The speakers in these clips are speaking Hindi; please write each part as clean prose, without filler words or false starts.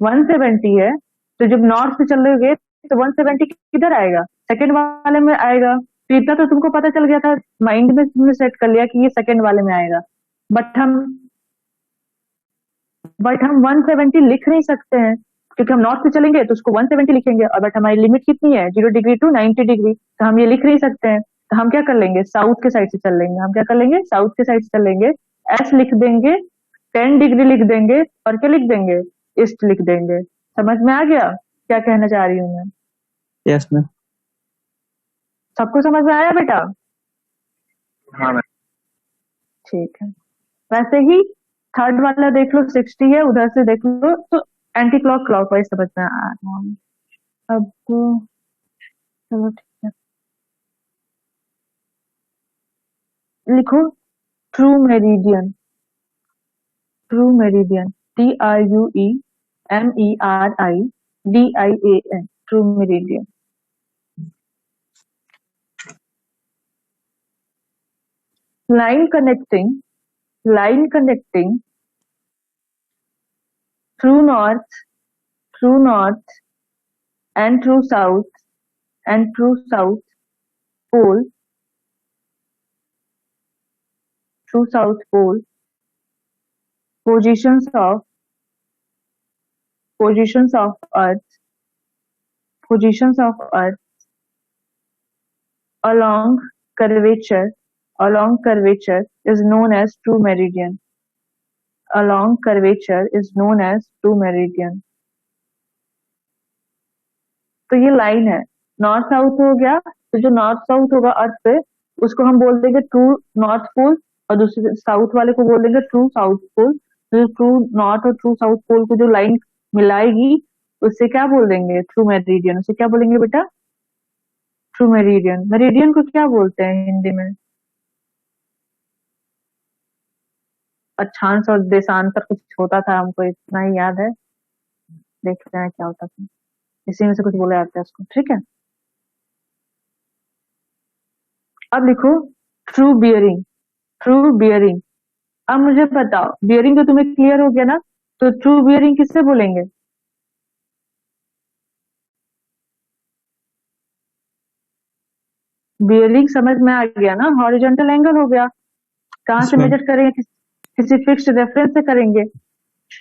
170 है, तो जब नॉर्थ से चल रहे तो 170 किधर आएगा? सेकंड वाले में आएगा। तो इतना तो तुमको पता चल गया था, माइंड में तुमने सेट कर लिया कि ये सेकंड वाले में आएगा। बट हम बट हम 170 लिख नहीं सकते हैं, क्योंकि हम नॉर्थ से चलेंगे तो उसको 170 लिखेंगे, और बट हमारी लिमिट कितनी है, 0 डिग्री टू 90 डिग्री, तो हम ये लिख नहीं सकते हैं। तो हम क्या कर लेंगे, साउथ के साइड से चल लेंगे। हम क्या कर लेंगे, साउथ के साइड से चल लेंगे, एस लिख देंगे, 10 डिग्री लिख देंगे, और क्या लिख देंगे, ईस्ट लिख देंगे। समझ में आ गया क्या कहना चाह रही हूँ मैं? Yes ma'am. सबको समझ में आया बेटा? हाँ मैम। ठीक है। वैसे ही थर्ड वाला देख लो, 60 है, उधर से देख लो तो एंटी क्लॉक क्लॉकवाइज समझ में आ रहा है। अब चलो ठीक है, लिखो true meridian. True meridian, TRUEMERIDIAN, true meridian. line connecting line connecting true north and true south pole, true south pole, positions of positions of earth positions of earth along curvature is known as true meridian. Along curvature is known as true meridian. तो ये लाइन है, नॉर्थ साउथ हो गया, तो जो नॉर्थ साउथ होगा अर्थ पे, उसको हम बोल देंगे ट्रू नॉर्थ पोल, और दूसरे साउथ वाले को बोल देंगे ट्रू साउथ पोल। तो ट्रू नॉर्थ और ट्रू साउथ पोल को जो लाइन मिलाएगी, उससे क्या बोल देंगे, ट्रू मेरिडियन। उसे क्या बोलेंगे बेटा, ट्रू मेरिडियन। मेरिडियन को क्या बोलते हैं हिंदी में? अक्षांश और देशांतर कुछ होता था, हमको इतना ही याद है, देखते हैं क्या होता था, इसी में से कुछ बोला जाता है उसको। ठीक है, अब लिखो ट्रू बियरिंग। ट्रू बियरिंग, अब मुझे बताओ, बियरिंग तो तुम्हें क्लियर हो गया ना, तो ट्रू बियरिंग किससे बोलेंगे? बियरिंग समझ में आ गया ना, हॉरिजॉन्टल एंगल हो गया। कहाँ से मैम। मेजर करेंगे, किसी फिक्स्ड रेफरेंस से करेंगे।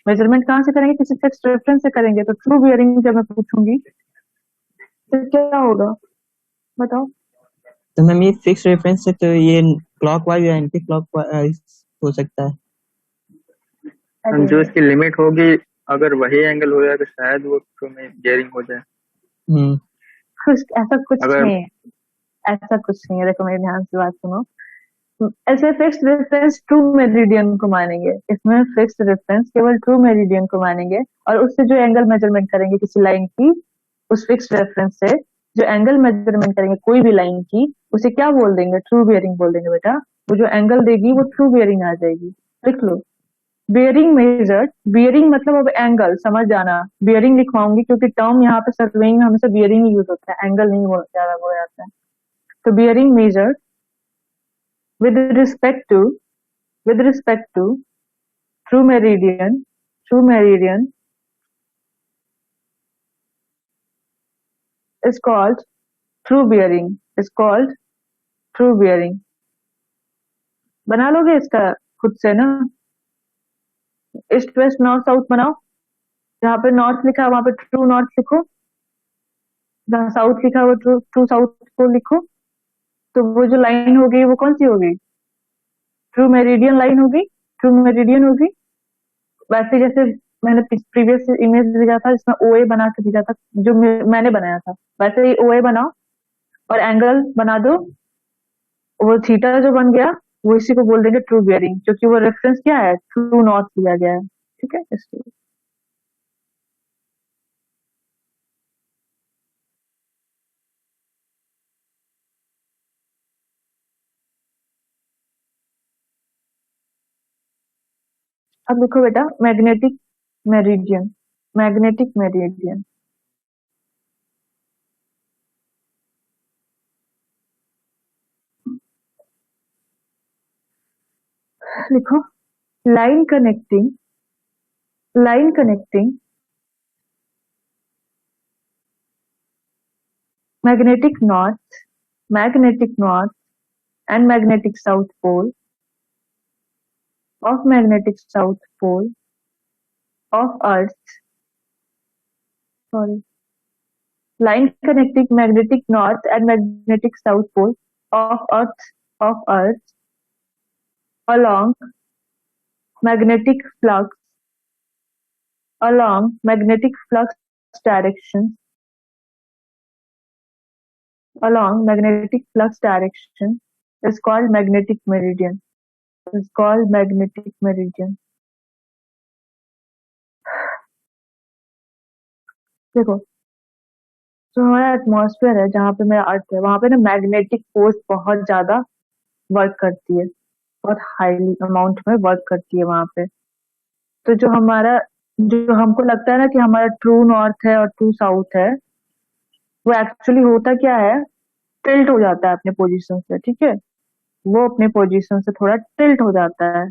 मेजरमेंट कहाँ से करेंगे, किसी फिक्स्ड रेफरेंस से करेंगे। तो ट्रू बियरिंग जब मैं पूछूंगी तो क्या होगा, बताओ। तो मैम ये फिक्स रेफरेंस है, तो ये क्लॉकवाइज या एंटी क्लॉकवाइज हो सकता है। अरे जो इसकी लिमिट होगी, अगर वही एंगल हो जाए तो शायद वो ट्रू में बियरिंग हो जाए। ऐसा कुछ अगर नहीं है, ऐसा कुछ नहीं है। देखो मेरे ध्यान से बात सुनो, ऐसे फिक्स्ड रेफरेंस ट्रू मेरिडियन को मानेंगे, इसमें फिक्स्ड रेफरेंस केवल ट्रू मेरिडियन को मानेंगे, और उससे जो एंगल मेजरमेंट करेंगे किसी लाइन की, उस फिक्स्ड रेफरेंस से जो एंगल मेजरमेंट करेंगे कोई भी लाइन की, उसे क्या बोल देंगे, ट्रू बियरिंग बोल देंगे बेटा। वो जो एंगल देगी वो ट्रू बियरिंग आ जाएगी। लिख लो, बियरिंग मेजर्ड। बियरिंग मतलब अब एंगल, समझ जाना, बियरिंग लिखवाऊंगी क्योंकि टर्म यहाँ पे सर्वेइंग में हमेशा बियरिंग यूज होता है, एंगल नहीं ज्यादा बोला जाता है। तो bearing measured with respect to with respect to true meridian is called true bearing। बना लोगे इसका खुद से ना, ईस्ट वेस्ट नॉर्थ साउथ बनाओ। जहाँ पे नॉर्थ लिखा है वहां पे ट्रू नॉर्थ लिखो, जहाँ साउथ लिखा है वो ट्रू ट्रू साउथ को लिखो। तो वो जो लाइन होगी वो कौन सी होगी, ट्रू मेरिडियन लाइन होगी, ट्रू मेरिडियन होगी। वैसे जैसे मैंने प्रीवियस इमेज भेजा था जिसमें ओए बना के भेजा था, जो मैंने बनाया था, वैसे ही ओए बनाओ और एंगल बना दो। वो थीटा जो बन गया वो इसी को बोल देंगे ट्रू बियरिंग, क्योंकि वो रेफरेंस क्या है, ट्रू नॉर्थ लिया गया है। ठीक है, इसलिए अब देखो बेटा, मेरिडियन मैग्नेटिक मेरिडियन लिखो, line connecting line connecting magnetic north and magnetic south pole of magnetic south pole of earth, line connecting magnetic north and magnetic south pole of earth along magnetic flux direction is called magnetic meridian. देखो, जो हमारा एटमॉस्फेयर है, जहाँ पे मेरा अर्थ है, वहां पे ना मैग्नेटिक फोर्स बहुत ज्यादा वर्क करती है, बहुत हाईली अमाउंट में वर्क करती है वहां पे। तो जो हमको लगता है ना कि हमारा ट्रू नॉर्थ है और ट्रू साउथ है, वो एक्चुअली होता क्या है, टिल्ट हो जाता है अपने पोजीशन से। ठीक है, वो अपने पोजीशन से थोड़ा टिल्ट हो जाता है।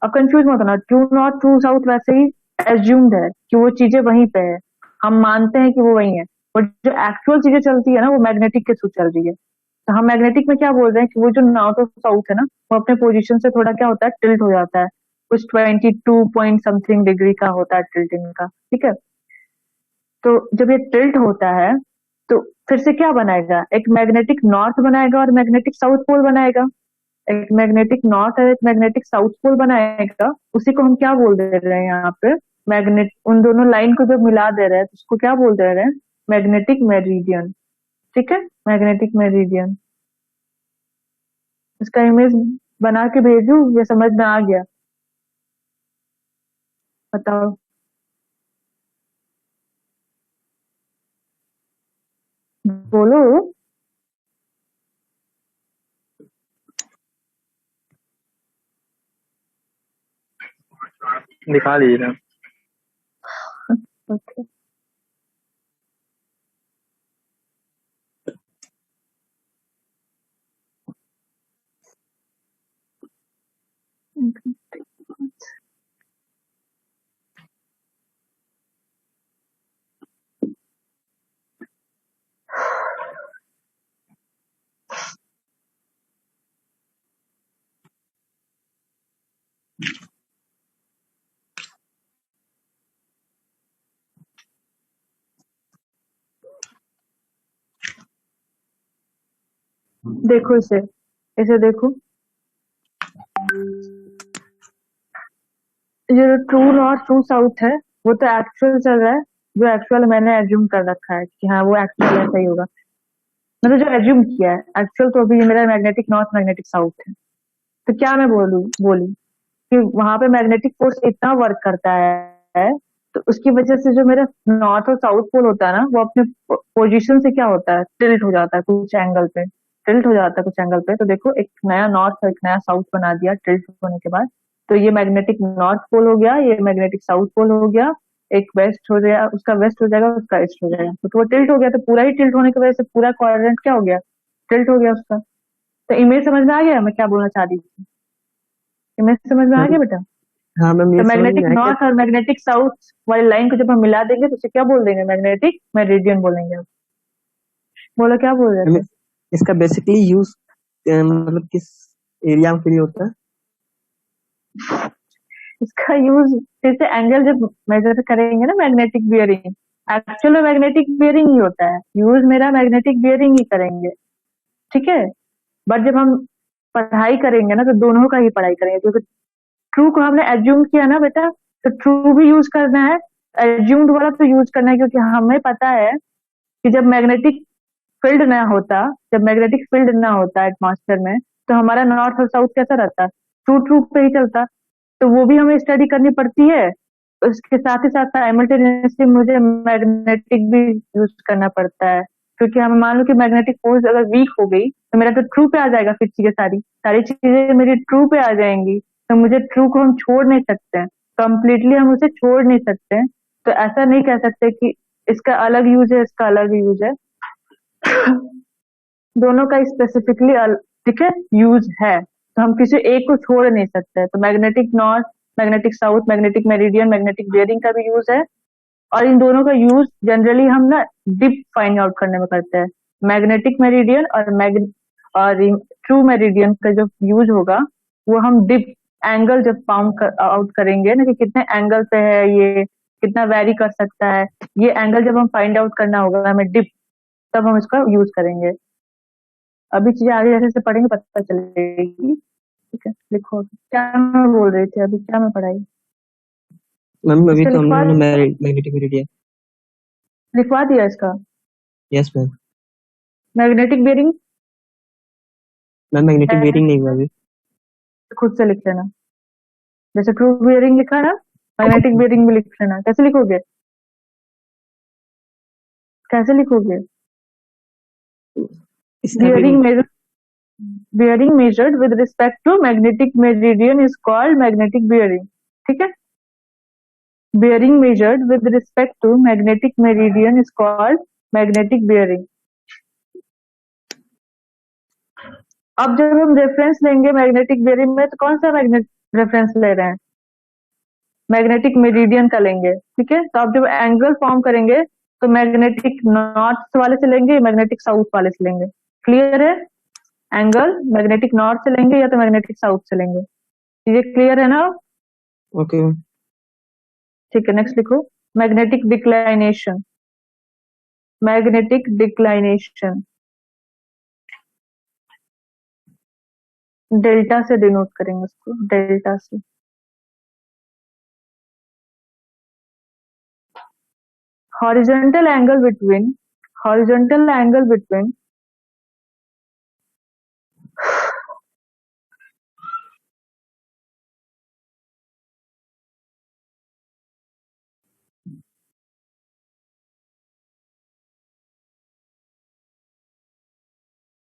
अब कंफ्यूज मत होना, ट्रू नॉर्थ ट्रू साउथ वैसे ही एज्यूम्ड है कि वो चीजें वहीं पे है, हम मानते हैं कि वो वहीं है, और जो एक्चुअल चीजें चलती है ना, वो मैग्नेटिक के थ्रू चल रही है। तो हम मैग्नेटिक में क्या बोल रहे हैं कि वो जो नॉर्थ और साउथ है ना, वो अपने पोजीशन से थोड़ा क्या होता है, टिल्ट हो जाता है, कुछ 22 पॉइंट समथिंग डिग्री का होता है टिल्टिंग का। ठीक है, तो जब ये टिल्ट होता है तो फिर से क्या बनाएगा, एक मैग्नेटिक नॉर्थ बनाएगा और मैग्नेटिक साउथ पोल बनाएगा। एक मैग्नेटिक नॉर्थ और एक मैग्नेटिक साउथ पोल बनाएगा। उसी को हम क्या बोल दे रहे हैं यहाँ पे, मैग्नेट, उन दोनों लाइन को जब मिला दे रहे हैं तो उसको क्या बोल दे रहे हैं, मैग्नेटिक मेरिडियन। ठीक है, मैग्नेटिक मेरिडियन। इसका इमेज बना के भेजू, ये समझ में आ गया? बताओ। बोलो। दिखा दीजिए। ओके, देखो इसे देखो, ये जो ट्रू नॉर्थ ट्रू साउथ है, वो तो एक्चुअल चल रहा है, जो एक्चुअल मैंने एज्यूम कर रखा है कि हाँ वो एक्चुअल ऐसा ही होगा। मैंने जो एज्यूम किया है एक्चुअल, तो अभी मेरा मैग्नेटिक नॉर्थ मैग्नेटिक साउथ है। तो क्या मैं बोली कि वहां पे मैग्नेटिक फोर्स इतना वर्क करता है, तो उसकी वजह से जो मेरा नॉर्थ और साउथ पोल होता है ना, वो अपने पोजीशन से क्या होता है, टिल्ट हो जाता है कुछ एंगल पे, तो देखो एक नया नॉर्थ और एक नया साउथ बना दिया टिल्ट होने के बाद। तो ये मैग्नेटिक नॉर्थ पोल हो गया, ये मैग्नेटिक साउथ पोल हो गया, एक वेस्ट हो गया, उसका वेस्ट हो जाएगा, उसका ईस्ट हो जाएगा। तो वो टिल्ट हो गया, तो पूरा ही टिल्ट होने की वजह से पूरा क्वाड्रेंट क्या हो गया, टिल्ट हो गया उसका। तो इमेज समझ में आ गया मैं क्या बोलना चाह रही थी? इमेज समझ में आ गया बेटा? हाँ मैम, तो ये समझ मैग्नेटिक में आ गया। नॉर्थ और मैग्नेटिक साउथ वाली लाइन को जब हम मिला देंगे तो उसे क्या बोल देंगे, मैग्नेटिक मेरिडियन बोलेंगे। बोलो क्या बोल रहे मैम, थे? इसका बेसिकली यूज मतलब किस एरिया में फ्री होता है? इसका यूज फिर से एंगल जब मेजर करेंगे ना, मैग्नेटिक बियरिंग, एक्चुअल में मैग्नेटिक बियरिंग ही होता है, यूज मेरा मैग्नेटिक बियरिंग ही करेंगे। ठीक है, बट जब हम पढ़ाई करेंगे ना, तो दोनों का ही पढ़ाई करेंगे, क्योंकि ट्रू को हमने एज्यूम किया ना बेटा, तो ट्रू भी यूज करना है, एज्यूम्ड वाला तो यूज करना है, क्योंकि हमें पता है कि जब मैग्नेटिक फील्ड ना होता एटमॉस्फेयर में, तो हमारा नॉर्थ और साउथ कैसा रहता, ट्रू ट्रू पे ही चलता। तो वो भी हमें स्टडी करनी पड़ती है, उसके साथ ही साथ साइमल्टेनियसली मुझे मैग्नेटिक भी यूज करना पड़ता है, क्योंकि हम मान लो कि मैग्नेटिक फोर्स अगर वीक हो गई तो मेरा तो ट्रू पे आ जाएगा, फिर चीजें सारी सारी चीजें मेरी ट्रू पे आ जाएंगी, तो मुझे ट्रू को हम छोड़ नहीं सकते हैं, कंप्लीटली हम उसे छोड़ नहीं सकते हैं। तो ऐसा नहीं कह सकते कि इसका अलग यूज है, इसका अलग यूज है, दोनों का स्पेसिफिकली ठीक है यूज है, तो हम किसी एक को छोड़ नहीं सकते। तो magnetic north magnetic south magnetic meridian magnetic bearing का भी यूज है, और इन दोनों का यूज जनरली हम ना डिप फाइंड आउट करने में करते हैं, मैग्नेटिक मेरिडियन और ट्रू मेरिडियन का जो यूज होगा वो हम डिप एंगल जब फाउंड आउट करेंगे ना कि कितने एंगल पे है, ये कितना वेरी कर सकता है, ये एंगल जब हम फाइंड आउट करना होगा हमें डिप, तब हम इसका यूज करेंगे। अभी चीजें आगे जैसे पढ़ेंगे पता चलेगी। ठीक है, लिखो क्या मैं बोल रही थी अभी, क्या मैं पढ़ाई मैम अभी इसका तो लिखवा हमने मैग्नेटिक मेरिडियन। लिखवा दिया इसका। Yes ma'am. Magnetic bearing ma'am magnetic bearing नहीं हुआ अभी। खुद से लिख लेना, जैसे ट्रू बेरिंग लिखा ना, मैग्नेटिक बेरिंग भी लिख लेना। कैसे लिखोगे, कैसे लिखोगे? इसका भी bearing measured with respect to magnetic meridian is called magnetic bearing। ठीक है, bearing measured with respect to magnetic meridian is called magnetic bearing। अब जब हम रेफरेंस लेंगे मैग्नेटिक बेरिंग में तो कौन सा मैग्नेट रेफरेंस ले रहे हैं? मैग्नेटिक मेरिडियन का लेंगे। ठीक है, तो आप जब एंगल फॉर्म करेंगे तो मैग्नेटिक नॉर्थ वाले से लेंगे, मैग्नेटिक साउथ वाले से लेंगे। क्लियर है? एंगल मैग्नेटिक नॉर्थ से लेंगे या तो मैग्नेटिक साउथ से लेंगे। ये क्लियर है ना? ओके। ठीक है, नेक्स्ट लिखो magnetic declination. Magnetic declination delta से डिनोट करेंगे उसको, डेल्टा से। Horizontal angle between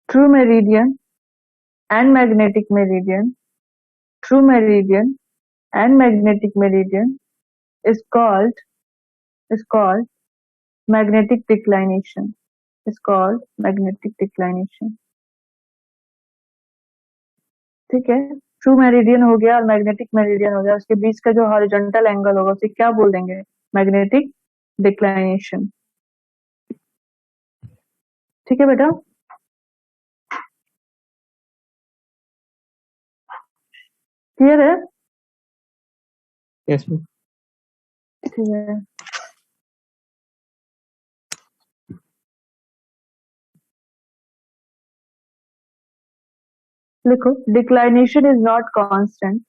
true meridian and magnetic meridian, true meridian and magnetic meridian is called magnetic declination, is called magnetic declination। ठीक है, ट्रू मेरिडियन हो गया और मैग्नेटिक मेरिडियन हो गया, उसके बीच का जो हॉरिजॉन्टल एंगल होगा उसे क्या बोल देंगे? Magnetic declination. ठीक है बेटा, क्लियर है? Yes ma'am. ठीक है, लिखो declination is not constant,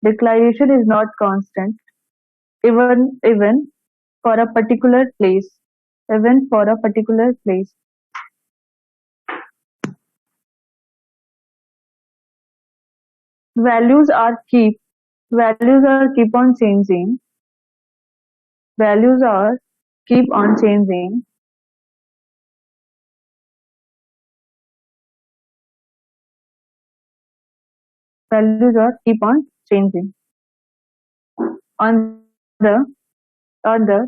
declination is not constant even for a particular place, even for a particular place। values are keep on changing, values are keep on changing values are keep on changing on the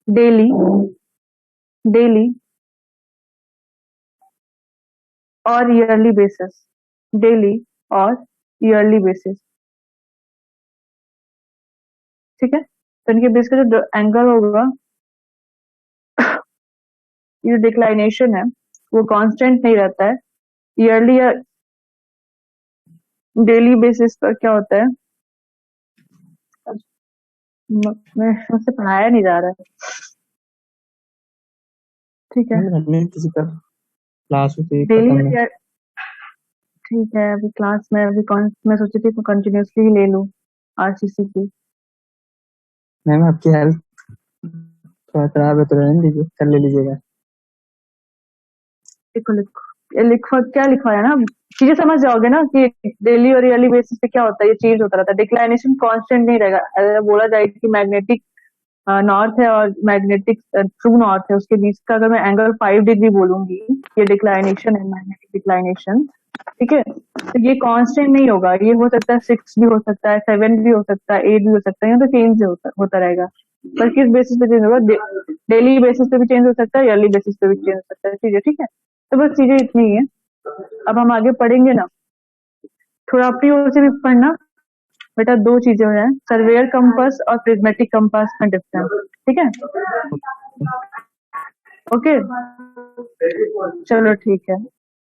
daily or yearly basis, daily or yearly basis। ठीक है, तो इनके बीच का जो एंगल होगा, ये डिक्लाइनेशन है वो कांस्टेंट नहीं रहता है, ईयरली या डेली बेसिस पर क्या होता है, मुझसे पढ़ाया नहीं जा रहा है। ठीक है, हमने किसी का क्लास में तो डेली खत्म है। या ठीक है, अभी क्लास में मैं सोची थी कंटिन्यूसली ही ले लूं आरसीसी की। मैम आपकी हेल्थ थोड़ा खराब है तो रहने दीजिए, कर ले लीजिएगा। लिखो क्या लिखवाया ना, चीजें समझ जाओगे ना कि डेली और ईयरली बेसिस पे क्या होता है, ये चेंज होता रहता है। डिक्लाइनेशन कांस्टेंट नहीं रहेगा। अगर बोला जाए कि मैग्नेटिक नॉर्थ है और मैग्नेटिक ट्रू नॉर्थ है, उसके बीच का अगर मैं एंगल 5 डिग्री बोलूंगी, ये डिक्लाइनेशन है, मैग्नेटिक डिक्लाइनेशन। ठीक है, तो ये कांस्टेंट नहीं होगा, ये हो सकता है 6 भी हो सकता है, 7 भी हो सकता है, 8 भी हो सकता है, ये तो चेंज होता रहेगा। पर किस बेसिस पे चेंज होगा? डेली बेसिस पे भी चेंज हो सकता है, ईयरली बेसिस पे भी चेंज हो सकता है। चीजें ठीक है, तो बस चीजें इतनी ही है। अब हम आगे पढ़ेंगे ना, थोड़ा अपनी ओर से भी पढ़ना बेटा। 2 चीजें हैं, सर्वेयर कंपास और प्रिज्मेटिक कंपास में डिफरेंस। ठीक है, ओके। चलो ठीक है।